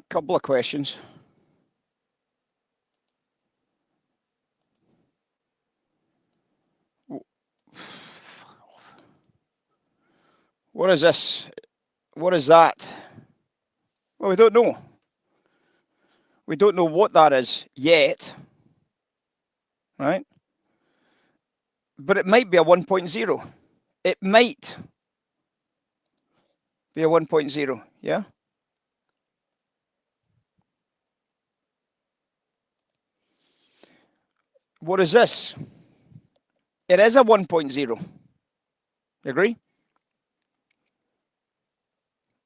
Couple of questions. What is this? What is that? Well, we don't know. We don't know what that is yet, right? But it might be a 1.0. It might be a 1.0, yeah? What is this? It is a 1.0. You agree?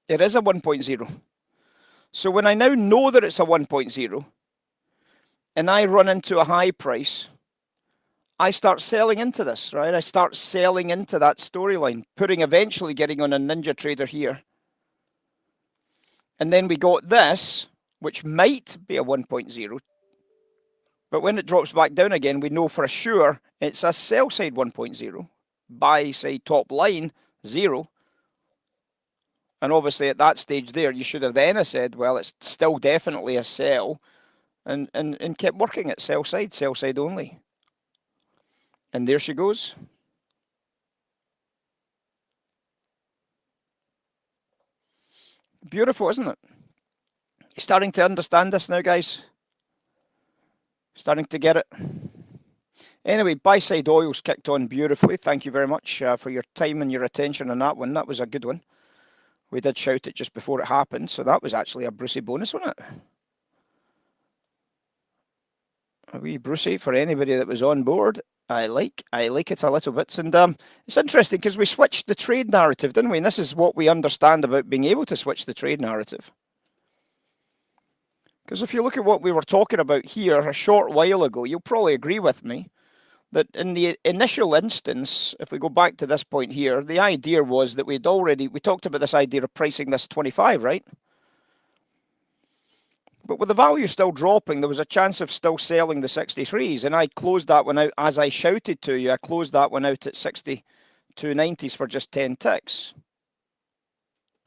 It is a 1.0. So when I now know that it's a 1.0 and I run into a high price, I start selling into this, right? I start selling into that storyline, eventually getting on a Ninja Trader here. And then we got this, which might be a 1.0. But when it drops back down again, we know for sure it's a sell side 1.0. Buy side top line, 0. And obviously at that stage there, you should have then said, well, it's still definitely a sell. And kept working at sell side only. And there she goes. Beautiful, isn't it? You're starting to understand this now, guys. Starting to get it. Anyway, buy-side oils kicked on beautifully. Thank you very much for your time and your attention on that one. That was a good one. We did shout it just before it happened, so that was actually a Brucey bonus, wasn't it? A wee Brucey for anybody that was on board. I like it a little bit. And it's interesting because we switched the trade narrative, didn't we? And this is what we understand about being able to switch the trade narrative. Because if you look at what we were talking about here a short while ago, you'll probably agree with me that in the initial instance, if we go back to this point here, the idea was that we talked about this idea of pricing this 25, right? But with the value still dropping, there was a chance of still selling the 63s, and I closed that one out, as I shouted to you, I closed that one out at 62.90s for just 10 ticks.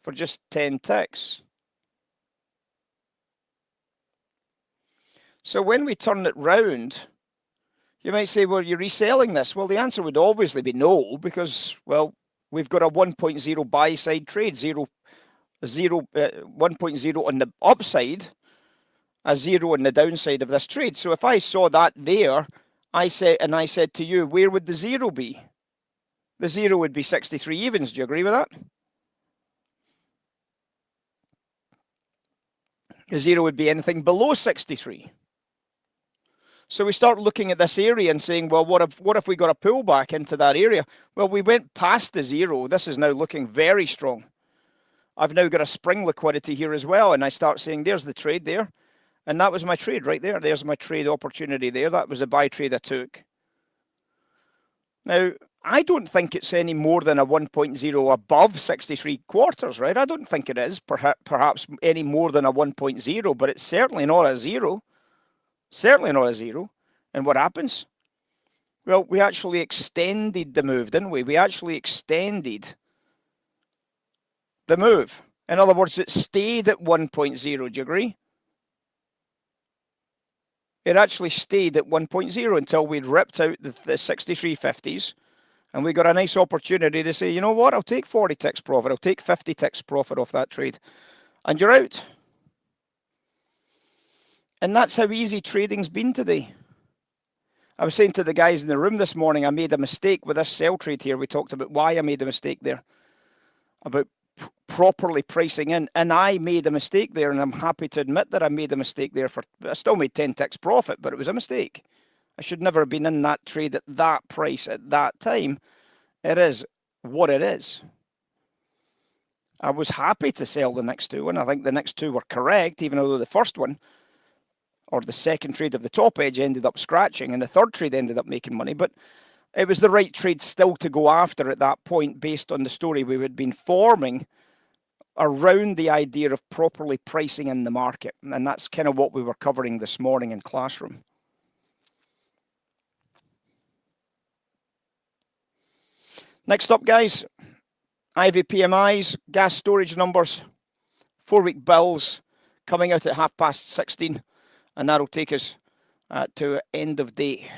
For just 10 ticks. So when we turn it round, you might say, well, you're reselling this. Well, the answer would obviously be no, because, well, we've got a 1.0 buy side trade, 1.0 on the upside, a 0 on the downside of this trade. So if I saw that there, I said to you, where would the 0 be? The 0 would be 63 evens. Do you agree with that? The 0 would be anything below 63. So we start looking at this area and saying, well, what if we got a pullback into that area? Well, we went past the 0. This is now looking very strong. I've now got a spring liquidity here as well, and I start saying, there's the trade there. And that was my trade right there. There's my trade opportunity there. That was a buy trade I took. Now, I don't think it's any more than a 1.0 above 63 quarters, right? I don't think it is perhaps any more than a 1.0, but it's certainly not a 0. Certainly not a 0. And what happens? Well, we actually extended the move, didn't we? We actually extended the move. In other words, it stayed at 1.0. Do you agree? It actually stayed at 1.0 until we'd ripped out the 63.50s. And we got a nice opportunity to say, you know what, I'll take 40 ticks profit. I'll take 50 ticks profit off that trade. And you're out. And that's how easy trading's been today. I was saying to the guys in the room this morning, I made a mistake with this sell trade here. We talked about why I made a mistake there, about properly pricing in. And I made a mistake there, and I'm happy to admit that I made a mistake there. I still made 10 ticks profit, but it was a mistake. I should never have been in that trade at that price at that time. It is what it is. I was happy to sell the next two, and I think the next two were correct, even though the first one, or the second trade of the top edge, ended up scratching, and the third trade ended up making money. But it was the right trade still to go after at that point, based on the story we had been forming around the idea of properly pricing in the market. And that's kind of what we were covering this morning in Classroom. Next up, guys, IV PMIs, gas storage numbers, 4-week bills, coming out at 16:30, and that'll take us to end of day.